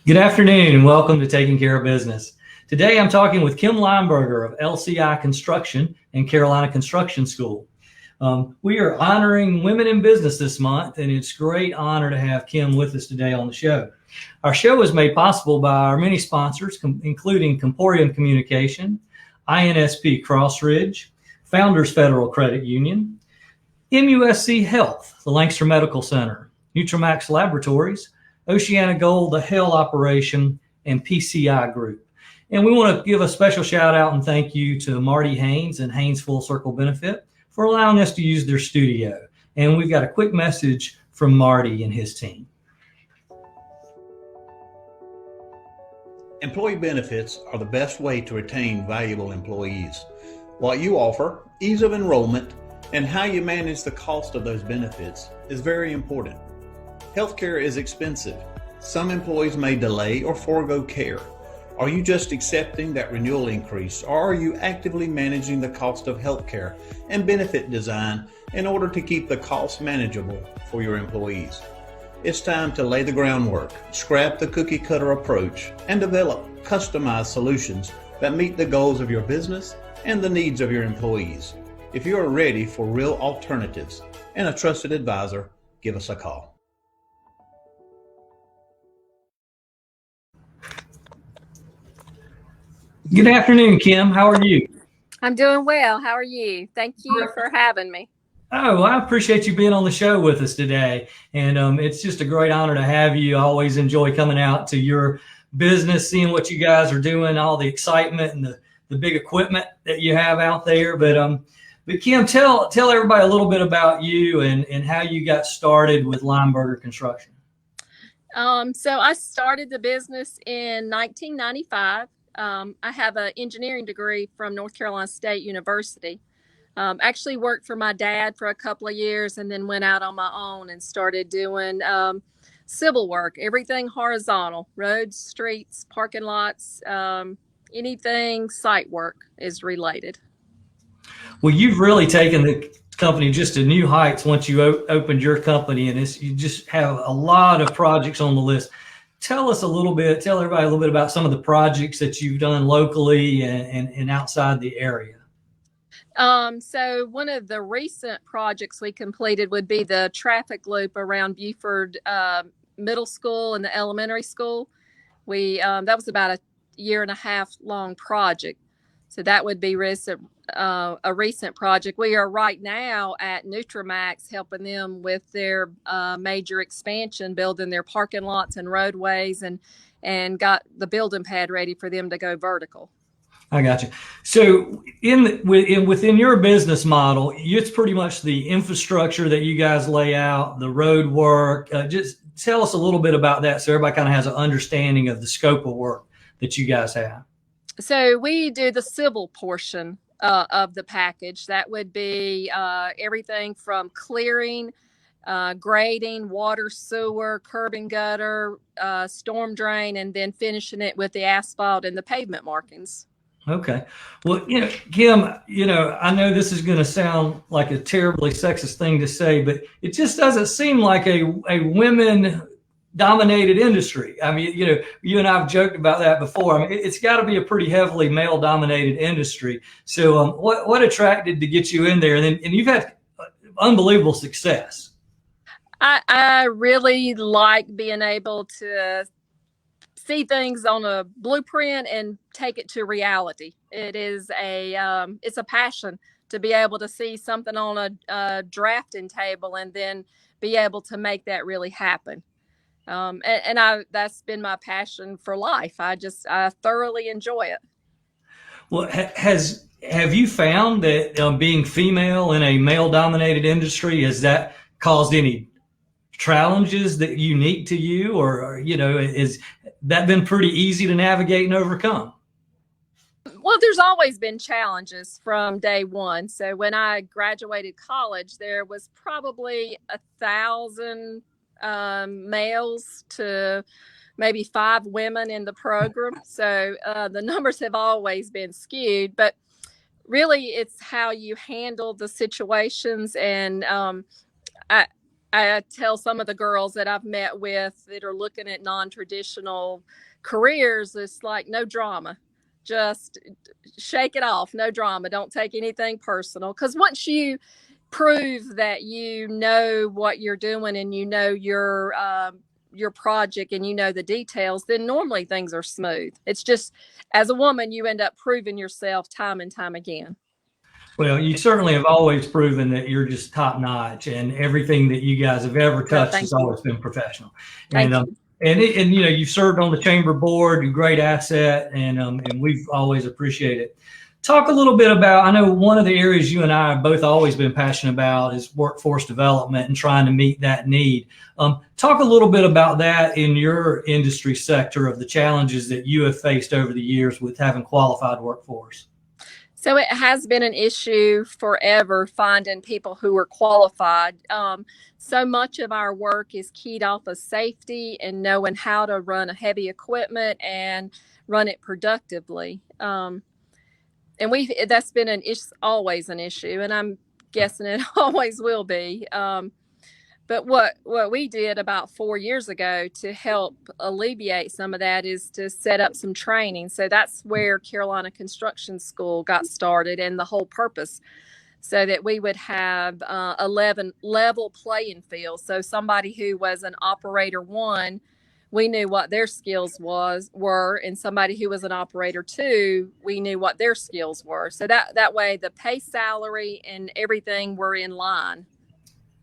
Good afternoon and welcome to Taking Care of Business. Today I'm talking with Kim Lineberger of LCI Construction and Carolina Construction School. We are honoring women in business this month, and it's a great honor to have Kim with us today on the show. Our show is made possible by our many sponsors, including Comporium Communication, INSP Crossridge, Founders Federal Credit Union, MUSC Health, the Lancaster Medical Center, Nutramax Laboratories, Oceana Gold, the Hell Operation, and PCI Group. And we want to give a special shout out and thank you to Marty Haynes and Haynes Full Circle Benefit for allowing us to use their studio. And we've got a quick message from Marty and his team. Employee benefits are the best way to retain valuable employees. What you offer, ease of enrollment, and how you manage the cost of those benefits is very important. Healthcare is expensive. Some employees may delay or forego care. Are you just accepting that renewal increase, or are you actively managing the cost of healthcare and benefit design in order to keep the cost manageable for your employees? It's time to lay the groundwork, scrap the cookie cutter approach, and develop customized solutions that meet the goals of your business and the needs of your employees. If you are ready for real alternatives and a trusted advisor, give us a call. Good afternoon, Kim. How are you? I'm doing well. How are you? Thank you for having me. Oh, I appreciate you being on the show with us today. And it's just a great honor to have you. I always enjoy coming out to your business, seeing what you guys are doing, all the excitement and the big equipment that you have out there. But Kim, tell everybody a little bit about you and how you got started with Lineberger Construction. So I started the business in 1995. I have an engineering degree from North Carolina State University. Actually worked for my dad for a couple of years and then went out on my own and started doing civil work, everything horizontal, roads, streets, parking lots, anything site work is related. Well, you've really taken the company just to new heights once you opened your company, and you just have a lot of projects on the list. Tell everybody a little bit about some of the projects that you've done locally and outside the area. So one of the recent projects we completed would be the traffic loop around Buford Middle School and the elementary school. That was about a year and a half long project. So that would be a recent project. We are right now at Nutramax helping them with their major expansion, building their parking lots and roadways, and got the building pad ready for them to go vertical. I got you. So within your business model, it's pretty much the infrastructure that you guys lay out, the road work. Just tell us a little bit about that so everybody kind of has an understanding of the scope of work that you guys have. So we do the civil portion of the package. That would be everything from clearing, grading, water, sewer, curb and gutter, storm drain, and then finishing it with the asphalt and the pavement markings. Okay. Well, Kim, I know this is going to sound like a terribly sexist thing to say, but it just doesn't seem like a women dominated industry. I mean, you and I have joked about that before. I mean, it's got to be a pretty heavily male dominated industry. So what attracted to get you in there? And you've had unbelievable success. I really like being able to see things on a blueprint and take it to reality. It's a passion to be able to see something on a drafting table and then be able to make that really happen. That's been my passion for life. I thoroughly enjoy it. Well, have you found that being female in a male dominated industry, has that caused any challenges that unique to you, or is that been pretty easy to navigate and overcome? Well, there's always been challenges from day one. So when I graduated college, there was probably 1,000 males to maybe 5 women in the program. So the numbers have always been skewed, but really it's how you handle the situations. And I I tell some of the girls that I've met with that are looking at non-traditional careers, it's like no drama. Just shake it off. No drama. Don't take anything personal. Because once you prove that you know what you're doing and you know your project and you know the details, then normally things are smooth. It's just as a woman, you end up proving yourself time and time again. Well, you certainly have always proven that you're just top notch, and everything that you guys have ever touched has always been professional. Thank And you. and you know, you've served on the chamber board, you're a great asset, and we've always appreciated it. Talk a little bit about, I know one of the areas you and I have both always been passionate about is workforce development and trying to meet that need. Talk a little bit about that in your industry sector of the challenges that you have faced over the years with having qualified workforce. So it has been an issue forever finding people who are qualified. So much of our work is keyed off of safety and knowing how to run a heavy equipment and run it productively. And that's been always an issue, and I'm guessing it always will be. But what we did about 4 years ago to help alleviate some of that is to set up some training. So that's where Carolina Construction School got started, and the whole purpose, so that we would have 11 level playing fields. So somebody who was an operator 1, we knew what their skills were, and somebody who was an operator 2, we knew what their skills were. So that way the pay, salary, and everything were in line.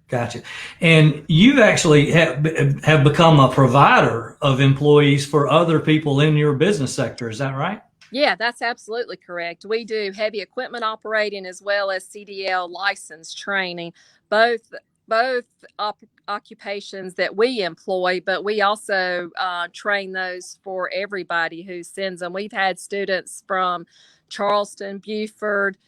Gotcha. And you actually have become a provider of employees for other people in your business sector. Is that right? Yeah, that's absolutely correct. We do heavy equipment operating as well as CDL license training, both occupations that we employ, but we also train those for everybody who sends them. We've had students from Charleston, Beaufort,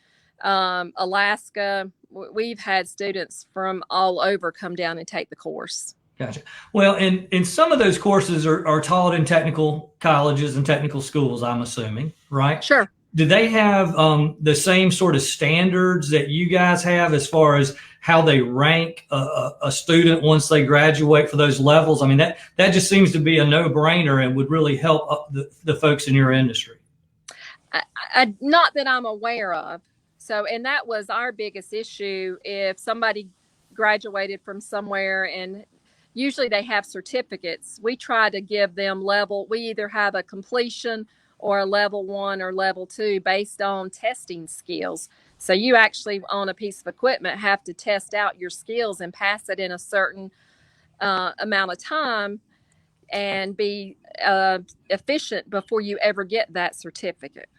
Alaska. We've had students from all over come down and take the course. Gotcha. Well, and some of those courses are taught in technical colleges and technical schools, I'm assuming, right? Sure. Do they have the same sort of standards that you guys have as far as how they rank a student once they graduate for those levels? I mean, that just seems to be a no-brainer and would really help the folks in your industry. Not that I'm aware of. So, and that was our biggest issue. If somebody graduated from somewhere, and usually they have certificates, we try to give them we either have a completion or a level 1 or level 2 based on testing skills. So you actually, on a piece of equipment, have to test out your skills and pass it in a certain amount of time and be efficient before you ever get that certificate.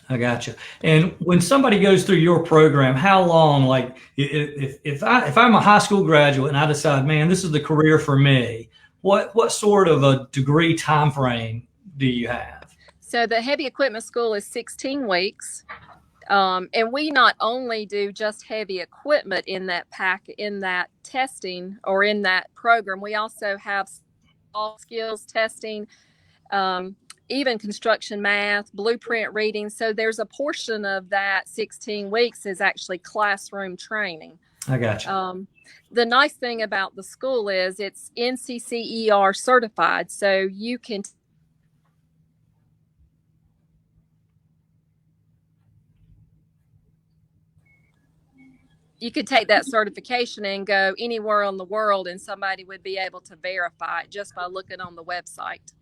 I gotcha. And when somebody goes through your program, how long, like if I'm a high school graduate and I decide, man, this is the career for me, what sort of a degree time frame do you have? So the heavy equipment school is 16 weeks. And we not only do just heavy equipment in that testing or in that program, we also have all skills testing, even construction math, blueprint reading. So there's a portion of that 16 weeks is actually classroom training. I got you. The nice thing about the school is it's NCCER certified. So you can take that certification and go anywhere in the world, and somebody would be able to verify it just by looking on the website.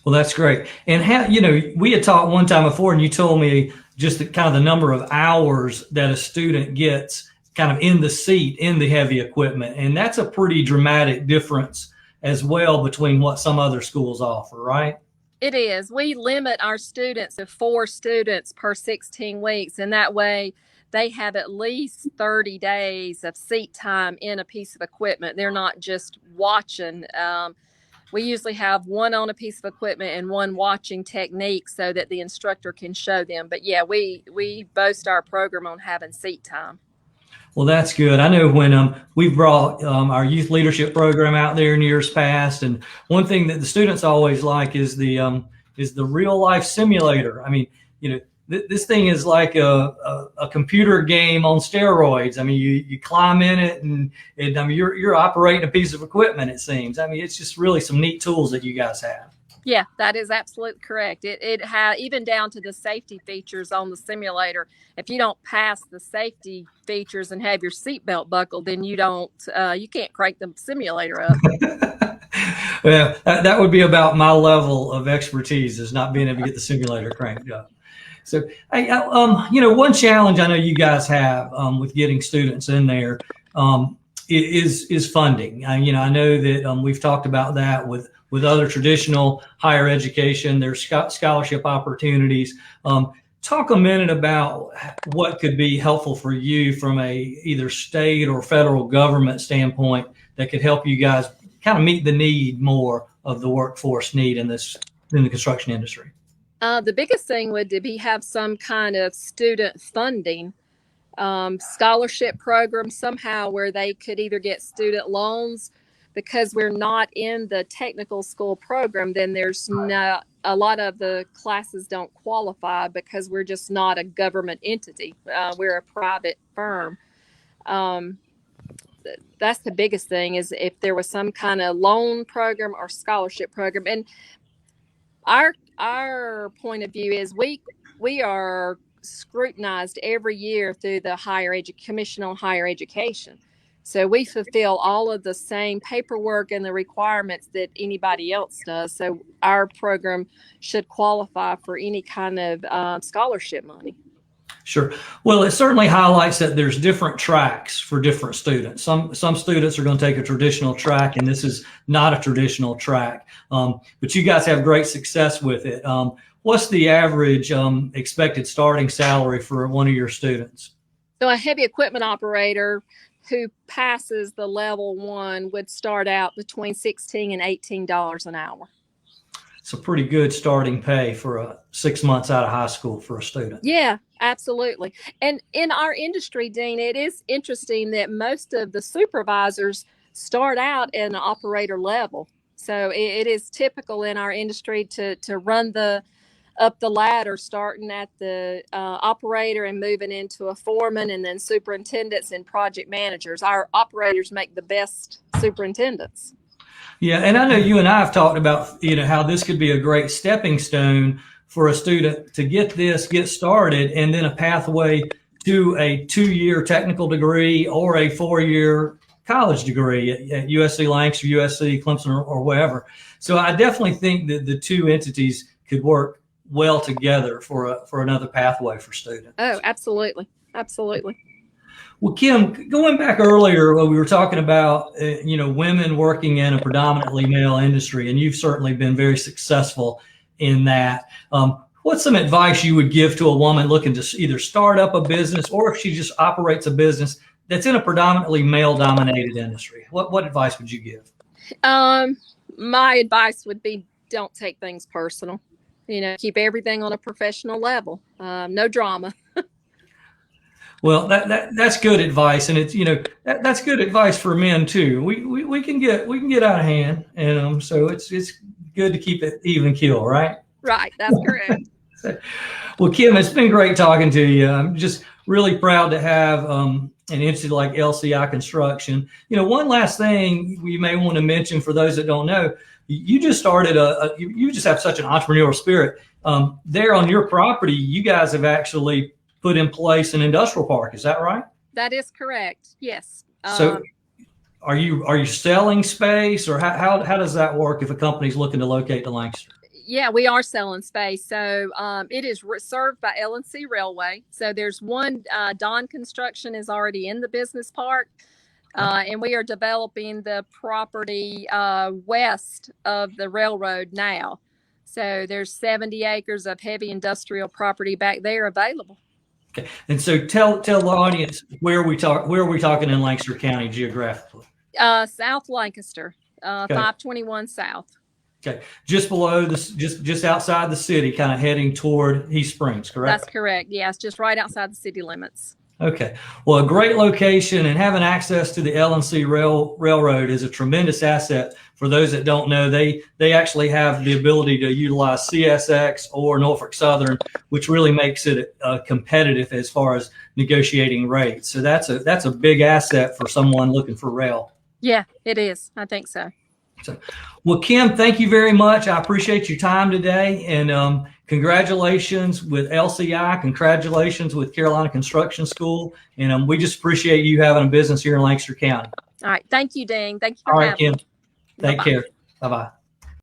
Well, that's great. And how, we had talked one time before, and you told me just kind of the number of hours that a student gets kind of in the seat in the heavy equipment. And that's a pretty dramatic difference as well between what some other schools offer, right? It is. We limit our students to 4 students per 16 weeks. And that way they have at least 30 days of seat time in a piece of equipment. They're not just watching. We usually have 1 on a piece of equipment and 1 watching technique so that the instructor can show them. But yeah, we boast our program on having seat time. Well, that's good. I know when we brought our youth leadership program out there in years past, and one thing that the students always like is the real life simulator. I mean, this thing is like a computer game on steroids. I mean, you climb in it, and I mean, you're operating a piece of equipment, it seems. I mean, it's just really some neat tools that you guys have. Yeah, that is absolutely correct. It has, even down to the safety features on the simulator. If you don't pass the safety features and have your seatbelt buckled, then you can't crank the simulator up. Well, that would be about my level of expertise, is not being able to get the simulator cranked up. So, one challenge I know you guys have with getting students in there is funding. I know that we've talked about that with other traditional higher education. There's scholarship opportunities. Talk a minute about what could be helpful for you from a either state or federal government standpoint that could help you guys kind of meet the need more of the workforce need in the construction industry. The biggest thing would be have some kind of student funding scholarship program somehow where they could either get student loans. Because we're not in the technical school program, then there's not a lot of the classes don't qualify because we're just not a government entity. We're a private firm. That's the biggest thing, is if there was some kind of loan program or scholarship program. And our point of view is we are scrutinized every year through the Commission on Higher Education. So we fulfill all of the same paperwork and the requirements that anybody else does. So our program should qualify for any kind of scholarship money. Sure. Well, it certainly highlights that there's different tracks for different students. Some students are going to take a traditional track, and this is not a traditional track. But you guys have great success with it. What's the average expected starting salary for one of your students? So a heavy equipment operator who passes the level 1 would start out between $16 and $18 an hour. It's a pretty good starting pay for 6 months out of high school for a student. Yeah, absolutely. And in our industry, Dean, it is interesting that most of the supervisors start out at an operator level. So it is typical in our industry to run up the ladder, starting at the operator and moving into a foreman, and then superintendents and project managers. Our operators make the best superintendents. Yeah, and I know you and I have talked about how this could be a great stepping stone for a student to get started, and then a pathway to a 2-year technical degree or a 4-year college degree at USC Lancaster, USC, Clemson, or wherever. So I definitely think that the two entities could work well together for another pathway for students. Oh, absolutely. Absolutely. Well, Kim, going back earlier, we were talking about, women working in a predominantly male industry, and you've certainly been very successful in that. What's some advice you would give to a woman looking to either start up a business, or if she just operates a business that's in a predominantly male-dominated industry? What advice would you give? My advice would be, don't take things personal. Keep everything on a professional level. No drama. Well, that's good advice, and it's that's good advice for men too. We can get out of hand, and so it's good to keep it even keel, right? Right, that's correct. Well, Kim, it's been great talking to you. I'm just really proud to have an entity like LCI Construction. One last thing we may want to mention for those that don't know. You just started you just have such an entrepreneurial spirit. There on your property, you guys have actually put in place an industrial park. Is that right? That is correct. Yes. So are you selling space, or how does that work if a company's looking to locate to Lancaster? Yeah, we are selling space. So it is served by L&C Railway. So there's one, Don Construction is already in the business park. And we are developing the property west of the railroad now. So there's 70 acres of heavy industrial property back there available. Okay. And so tell the audience where are we talking in Lancaster County geographically? South Lancaster, 521 South. Okay. Just below just outside the city, kind of heading toward East Springs, correct? That's correct. Yes, just right outside the city limits. Okay. Well, a great location, and having access to the L&C Railroad is a tremendous asset for those that don't know, they actually have the ability to utilize CSX or Norfolk Southern, which really makes it competitive as far as negotiating rates. So that's a big asset for someone looking for rail. Yeah, it is. I think so. Well, Kim, thank you very much. I appreciate your time today, and congratulations with LCI. Congratulations with Carolina Construction School, and we just appreciate you having a business here in Lancaster County. All right. Thank you, Dean. Thank you for All right, having Kim. me. Take Bye-bye. care. Bye-bye.